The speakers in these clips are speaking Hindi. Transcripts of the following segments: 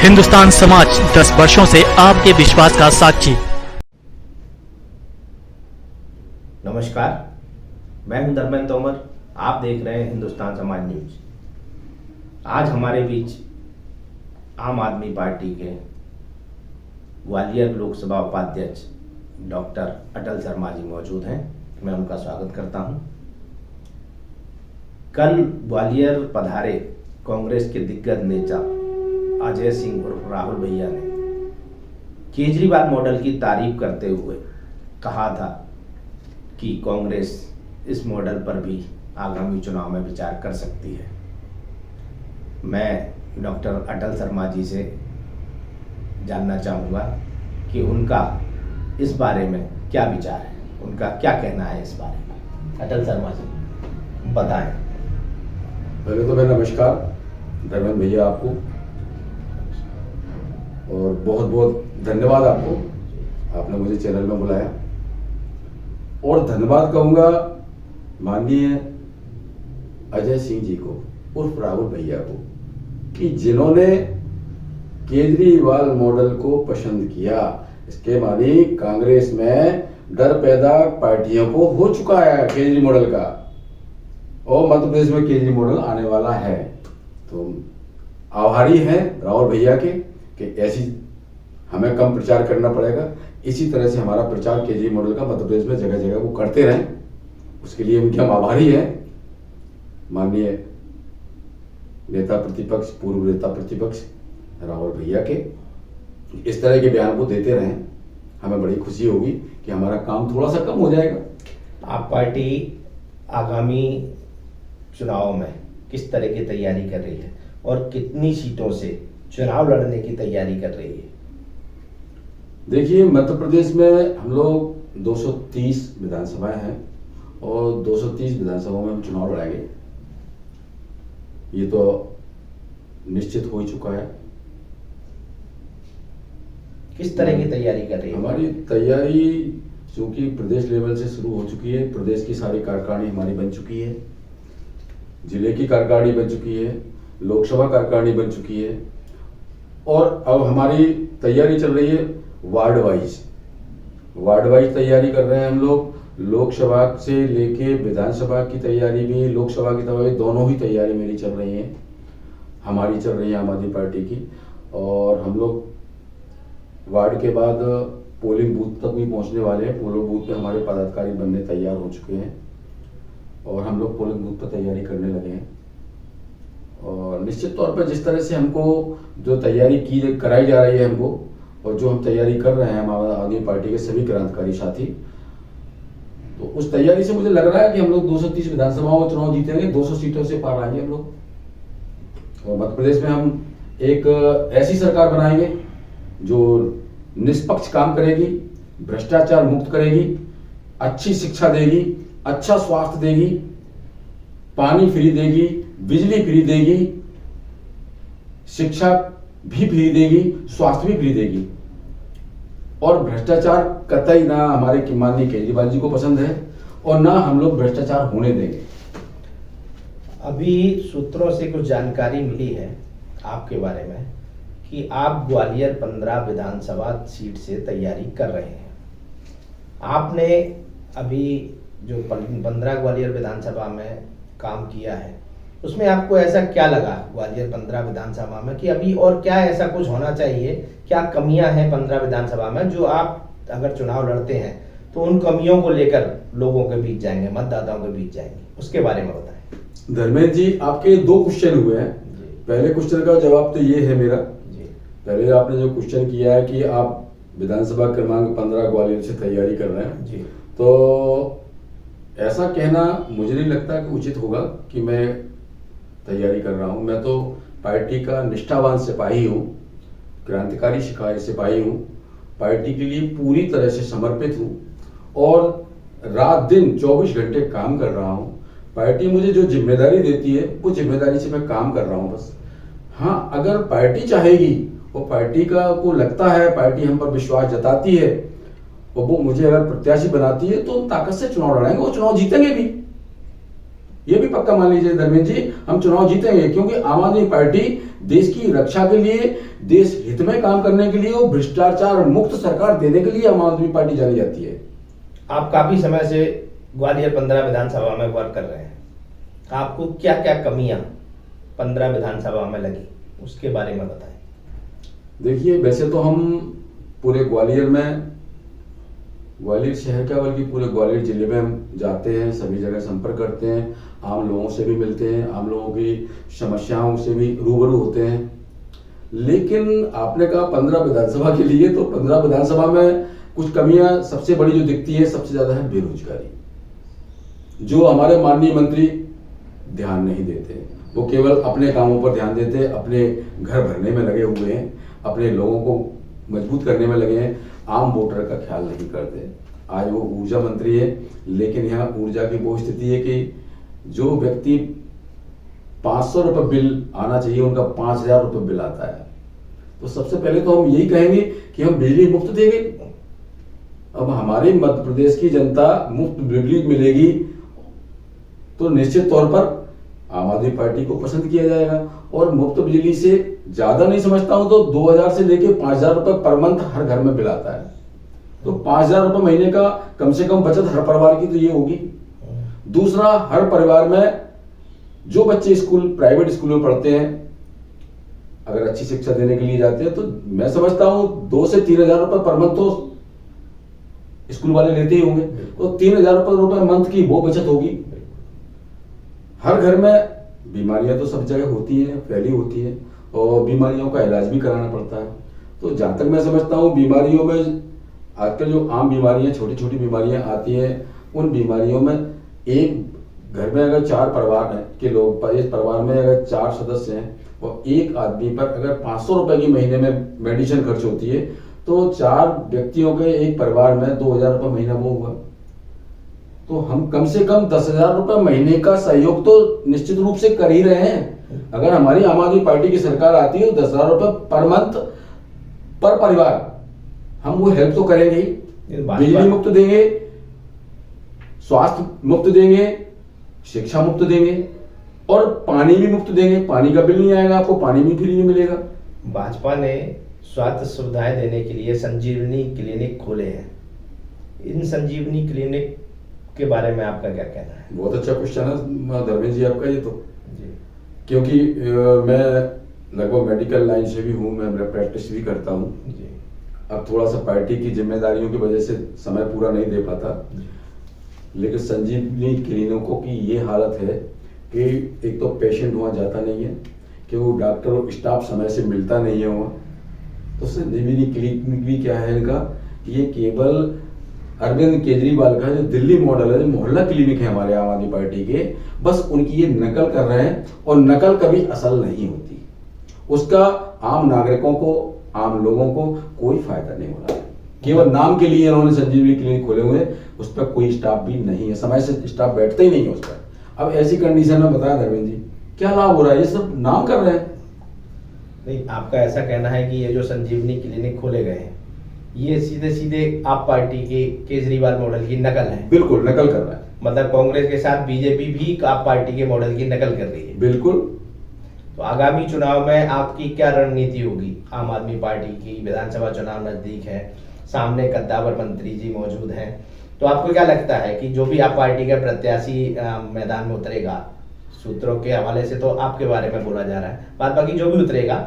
हिंदुस्तान समाज 10 वर्षों से आपके विश्वास का साक्षी। नमस्कार, मैं हूं धर्मेंद्र तोमर। आप देख रहे हैं हिंदुस्तान समाज न्यूज। आज हमारे बीच आम आदमी पार्टी के ग्वालियर लोकसभा उपाध्यक्ष डॉक्टर अटल शर्मा जी मौजूद हैं। मैं उनका स्वागत करता हूं। कल ग्वालियर पधारे कांग्रेस के दिग्गज नेता अजय सिंह उर्फ राहुल भैया ने केजरीवाल मॉडल की तारीफ करते हुए कहा था कि कांग्रेस इस मॉडल पर भी आगामी चुनाव में विचार कर सकती है। मैं डॉक्टर अटल शर्मा जी से जानना चाहूँगा कि उनका इस बारे में क्या विचार है, उनका क्या कहना है इस बारे में। अटल शर्मा जी बताएं। पहले तो मैं नमस्कार धर्मेंद्र भैया आपको, और बहुत बहुत धन्यवाद आपको, आपने मुझे चैनल में बुलाया। और धन्यवाद कहूँगा माननीय अजय सिंह जी को उर्फ राहुल भैया को कि जिन्होंने केजरीवाल मॉडल को पसंद किया। इसके मानी कांग्रेस में डर पैदा पार्टियों को हो चुका है केजरी मॉडल का, और मध्य प्रदेश में केजरी मॉडल आने वाला है। तो आभारी हैं राहुल भैया के कि ऐसी हमें कम प्रचार करना पड़ेगा। इसी तरह से हमारा प्रचार केजरी मॉडल का मध्य प्रदेश में जगह जगह वो करते रहें, उसके लिए उनके हम आभारी हैं। माननीय नेता प्रतिपक्ष, पूर्व नेता प्रतिपक्ष राहुल भैया के इस तरह के बयान को देते रहें, हमें बड़ी खुशी होगी कि हमारा काम थोड़ा सा कम हो जाएगा। आप पार्टी आगामी चुनाव में किस तरह की तैयारी कर रही है और कितनी सीटों से चुनाव लड़ने की तैयारी कर रही है? देखिए, मध्य प्रदेश में हम लोग 230 विधानसभाएं हैं और 230 विधानसभाओं में हम चुनाव लड़ाएंगे। ये तो निश्चित हो ही चुका है। किस तरह की तैयारी कर रही है? हमारी तैयारी चूंकि प्रदेश लेवल से शुरू हो चुकी है। प्रदेश की सारी कार्यकारिणी हमारी बन चुकी है, जिले की कार्यकारिणी बन चुकी है, लोकसभा कार्यकारिणी बन चुकी है, और अब हमारी तैयारी चल रही है वार्ड वाइज तैयारी कर रहे हैं हम लोग। लोकसभा से लेके विधानसभा की तैयारी भी, लोकसभा की तैयारी, दोनों ही तैयारी मेरी चल रही है, हमारी चल रही है आम आदमी पार्टी की। और हम लोग वार्ड के बाद पोलिंग बूथ तक भी पहुंचने वाले हैं। पोलिंग बूथ पे हमारे पदाधिकारी बनने तैयार हो चुके हैं और हम लोग पोलिंग बूथ पर तैयारी करने लगे हैं। और निश्चित तौर पर जिस तरह से हमको जो तैयारी कराई जा रही है हमको, और जो हम तैयारी कर रहे हैं आम आदमी पार्टी के सभी क्रांतिकारी साथी, तो उस तैयारी से मुझे लग रहा है कि हम लोग 230 विधानसभाओं में चुनाव जीतेंगे, 200 सीटों से पार आएंगे हम लोग। और मध्य प्रदेश में हम एक ऐसी सरकार बनाएंगे जो निष्पक्ष काम करेगी, भ्रष्टाचार मुक्त करेगी, अच्छी शिक्षा देगी, अच्छा स्वास्थ्य देगी, पानी फ्री देगी, बिजली फ्री देगी, शिक्षा भी फ्री देगी, स्वास्थ्य भी फ्री देगी। और भ्रष्टाचार कतई ना हमारे माननीय केजरीवाल जी को पसंद है और ना हम लोग भ्रष्टाचार होने देंगे। अभी सूत्रों से कुछ जानकारी मिली है आपके बारे में कि आप ग्वालियर 15 विधानसभा सीट से तैयारी कर रहे हैं। आपने अभी जो 15 ग्वालियर विधानसभा में काम किया है, उसमें आपको ऐसा क्या लगा ग्वालियर 15 विधानसभा में कि अभी और क्या ऐसा कुछ होना चाहिए, क्या कमियां हैं 15 विधानसभा में जो आप अगर चुनाव लड़ते हैं तो उन कमियों को लेकर लोगों के बीच जाएंगे, मतदाताओं के बीच जाएंगे, उसके बारे में बताएं। धर्मेंद्र जी, आपके 2 क्वेश्चन हुए हैं। पहले क्वेश्चन का जवाब तो ये है मेरा। पहले आपने जो क्वेश्चन किया है कि आप विधानसभा क्रमांक 15 ग्वालियर से तैयारी कर रहे हैं जी, तो ऐसा कहना मुझे नहीं लगता कि उचित होगा कि मैं तैयारी कर रहा हूं। मैं तो पार्टी का निष्ठावान सिपाही हूं, क्रांतिकारी सिपाही हूं, पार्टी के लिए पूरी तरह से समर्पित हूं और रात दिन 24 घंटे काम कर रहा हूं। पार्टी मुझे जो जिम्मेदारी देती है वो जिम्मेदारी से मैं काम कर रहा हूं बस। हाँ, अगर पार्टी चाहेगी, वो पार्टी को लगता है, पार्टी हम पर विश्वास जताती है और वो मुझे अगर प्रत्याशी बनाती है तो ताकत से चुनाव लड़ाएंगे, वो चुनाव जीतेंगे भी। ये भी पक्का मान लीजिए धर्मेंद्र जी, हम चुनाव जीतेंगे, क्योंकि आम आदमी पार्टी देश की रक्षा के लिए, देश हित में काम करने के लिए और भ्रष्टाचार मुक्त सरकार देने के लिए आम आदमी पार्टी जानी जाती है। आप काफी समय से ग्वालियर 15 विधानसभा में वर्क कर रहे हैं, आपको क्या क्या कमियां 15 विधानसभा में लगी, उसके बारे में बताएं। देखिए, वैसे तो हम पूरे ग्वालियर शहर क्या बल्कि पूरे ग्वालियर जिले में हम जाते हैं, सभी जगह संपर्क करते हैं, आम लोगों से भी मिलते हैं, आम लोगों की समस्याओं से भी रूबरू होते हैं। लेकिन आपने कहा 15 विधानसभा के लिए, तो 15 विधानसभा में कुछ कमियां सबसे बड़ी जो दिखती है, सबसे ज्यादा है बेरोजगारी, जो हमारे माननीय मंत्री ध्यान नहीं देते। वो केवल अपने कामों पर ध्यान देते हैं, अपने घर भरने में लगे हुए हैं, अपने लोगों को मजबूत करने में लगे हैं, आम वोटर का ख्याल नहीं करते। आज वो ऊर्जा मंत्री है, लेकिन यहाँ ऊर्जा की वो स्थिति है कि जो व्यक्ति 500 रुपये बिल आना चाहिए, उनका 5000 रुपये बिल आता है। तो सबसे पहले तो हम यही कहेंगे कि हम बिजली मुफ्त देंगे। अब हमारे मध्य प्रदेश की जनता मुफ्त बिजली मिलेगी तो निश्चित तौर पर आम आदमी पार्टी को पसंद किया जाएगा। और मुफ्त बिजली से ज्यादा नहीं समझता हूं तो 2000 से लेके 5000 रुपए पर मंथ हर घर में बिल आता है, तो 5000 रुपए महीने का कम से कम बचत हर परिवार की तो ये होगी। दूसरा, हर परिवार में जो बच्चे प्राइवेट स्कूल में पढ़ते हैं, अगर अच्छी शिक्षा देने के लिए जाते हैं, तो मैं समझता हूं 2 से 3000 रुपए पर मंथ तो स्कूल वाले लेते ही होंगे, तो 3000 रुपए मंथ की वो बचत होगी। हर घर में बीमारियां तो सब जगह होती हैं, फैली होती है, और बीमारियों का इलाज भी कराना पड़ता है। तो जहां तक मैं समझता हूं, बीमारियों में आजकल जो आम बीमारियां, छोटी छोटी बीमारियां आती हैं, उन बीमारियों में एक घर में अगर 4 परिवार हैं के लोग, इस परिवार में अगर 4 सदस्य हैं और एक आदमी पर अगर 500 रुपए की महीने में मेडिसिन खर्च होती है, तो 4 व्यक्तियों के एक परिवार में 2000 रुपए महीना वो हुआ। तो हम कम से कम 10,000 रुपए महीने का सहयोग तो निश्चित रूप से कर ही रहे हैं। अगर हमारी आम आदमी पार्टी की सरकार आती है तो 10,000 रुपए पर मंथ पर परिवार हम वो हेल्प तो करेंगे ही। बिजली मुफ्त देंगे, स्वास्थ्य मुफ्त देंगे, शिक्षा मुफ्त देंगे और पानी भी मुफ्त देंगे। पानी का बिल नहीं आएगा, आपको पानी भी फ्री में मिलेगा। भाजपा ने स्वास्थ्य सुविधाएं देने के लिए संजीवनी क्लिनिक खोले हैं, इन संजीवनी क्लिनिक के बारे में आपका क्या कहना है? बहुत अच्छा क्वेश्चन है धर्मेंद्र जी आपका ये तो जी। क्योंकि मैं लगभग मेडिकल लाइन से भी हूँ, मैं प्रैक्टिस भी करता हूँ। अब थोड़ा सा पार्टी की जिम्मेदारियों की वजह से समय पूरा नहीं दे पाता, लेकिन संजीवनी क्लिनिकों की ये हालत है कि एक तो पेशेंट वहाँ जाता नहीं है, कि वो डॉक्टर और स्टाफ समय से मिलता नहीं है वहाँ। तो संजीवनी क्लिनिक भी क्या है इनका, ये केवल अरविंद केजरीवाल का जो दिल्ली मॉडल है, जो मोहल्ला क्लिनिक है हमारे आम आदमी पार्टी के, बस उनकी ये नकल कर रहे हैं, और नकल कभी असल नहीं होती। उसका आम नागरिकों को, आम लोगों को कोई फायदा नहीं हो रहा है। केवल नाम के लिए इन्होंने संजीवनी क्लिनिक खोले हुए, उस पर कोई स्टाफ भी नहीं है, समय से स्टाफ बैठता ही नहीं है उस पर। अब ऐसी कंडीशन में बताया धर्मेंद्र जी, क्या लाभ हो रहा है? ये सब नाम कर रहे हैं। नहीं, आपका ऐसा कहना है कि ये जो संजीवनी क्लिनिक खोले गए हैं, ये सीधे सीधे आप पार्टी के केजरीवाल मॉडल की नकल है? बिल्कुल नकल कर रहा है। मतलब कांग्रेस के साथ बीजेपी भी आप पार्टी के मॉडल की नकल कर रही है? बिल्कुल। तो आगामी चुनाव में आपकी क्या रणनीति होगी? आम आदमी पार्टी की विधानसभा चुनाव नजदीक है, सामने कद्दावर मंत्री जी मौजूद हैं, तो आपको क्या लगता है कि जो भी आप पार्टी का प्रत्याशी मैदान में उतरेगा, सूत्रों के हवाले से तो आपके बारे में बोला जा रहा है, बाद बाकी जो भी उतरेगा,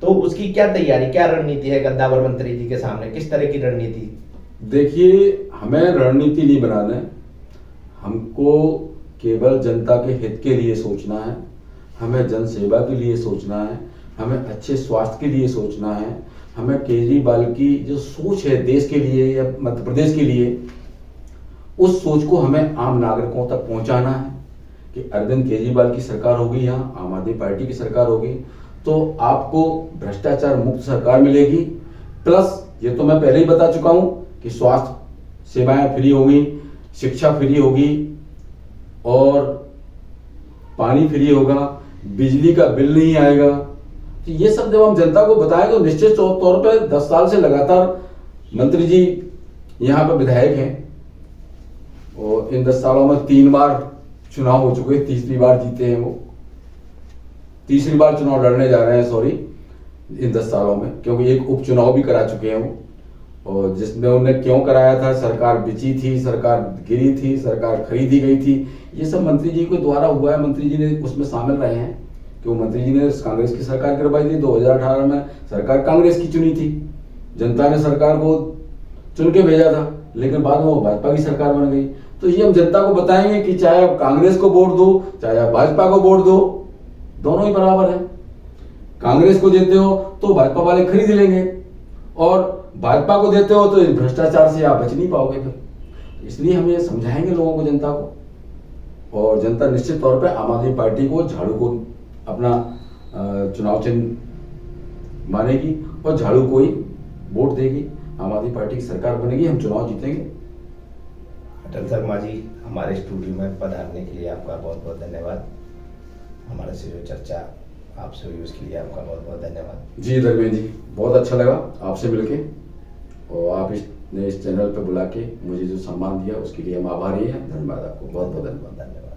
तो उसकी क्या तैयारी, क्या रणनीति है कद्दावर मंत्री जी के सामने? किस तरह की रणनीति? देखिए, हमें रणनीति नहीं बनाना है, हमको केवल जनता के हित के लिए सोचना है, हमें जन सेवा के लिए सोचना है, हमें अच्छे स्वास्थ्य के लिए सोचना है, हमें केजरीवाल की जो सोच है देश के लिए या मध्य प्रदेश के लिए, उस सोच को हमें आम नागरिकों तक पहुंचाना है कि अरविंद केजरीवाल की सरकार होगी, यहाँ आम आदमी पार्टी की सरकार होगी, तो आपको भ्रष्टाचार मुक्त सरकार मिलेगी। प्लस ये तो मैं पहले ही बता चुका हूं कि स्वास्थ्य सेवाएं फ्री होगी, शिक्षा फ्री होगी और पानी फ्री होगा, बिजली का बिल नहीं आएगा। तो ये सब जब हम जनता को बताएं तो निश्चित तौर पर 10 साल से लगातार मंत्री जी यहाँ पर विधायक हैं और इन 10 सालों में 3 बार चुनाव हो चुके, तीसरी बार जीते हैं वो। तीसरी बार चुनाव लड़ने जा रहे हैं, सॉरी, इन 10 सालों में, क्योंकि एक उपचुनाव भी करा चुके हैं वो, और जिसमें उन्हें क्यों कराया था, सरकार बिची थी, सरकार गिरी थी, सरकार खरीदी गई थी, ये सब मंत्री जी के द्वारा हुआ है। मंत्री जी ने उसमें शामिल रहे हैं, क्यों मंत्री जी ने कांग्रेस की सरकार करवाई थी। 2018 में सरकार कांग्रेस की चुनी थी, जनता ने सरकार को चुन के भेजा था, लेकिन बाद में वो भाजपा की सरकार बन गई। तो ये हम जनता को बताएंगे कि चाहे आप कांग्रेस को वोट दो, चाहे आप भाजपा को वोट दो, दोनों ही बराबर है। कांग्रेस को देते हो तो भाजपा वाले खरीद लेंगे, और भाजपा को देते हो तो भ्रष्टाचार से आप बच नहीं पाओगे फिर। इसलिए हम ये समझाएंगे लोगों को, जनता को, और जनता निश्चित तौर पे आम आदमी पार्टी को, झाड़ू को अपना चुनाव चिन्ह मानेगी, और झाड़ू को ही वोट देगी। आम आदमी पार्टी की सरकार बनेगी, हम चुनाव जीतेंगे। अटल शर्मा जी, हमारे स्टूडियो में पधारने के लिए आपका बहुत बहुत धन्यवाद। हमारे से जो चर्चा आपसे हुई उसके लिए आपका बहुत बहुत धन्यवाद। जी धर्मेंद्र जी, बहुत अच्छा लगा आपसे मिलके, और आप इस चैनल पे बुला के मुझे जो सम्मान दिया उसके लिए हम आभारी हैं। धन्यवाद आपको, बहुत बहुत धन्यवाद। धन्यवाद।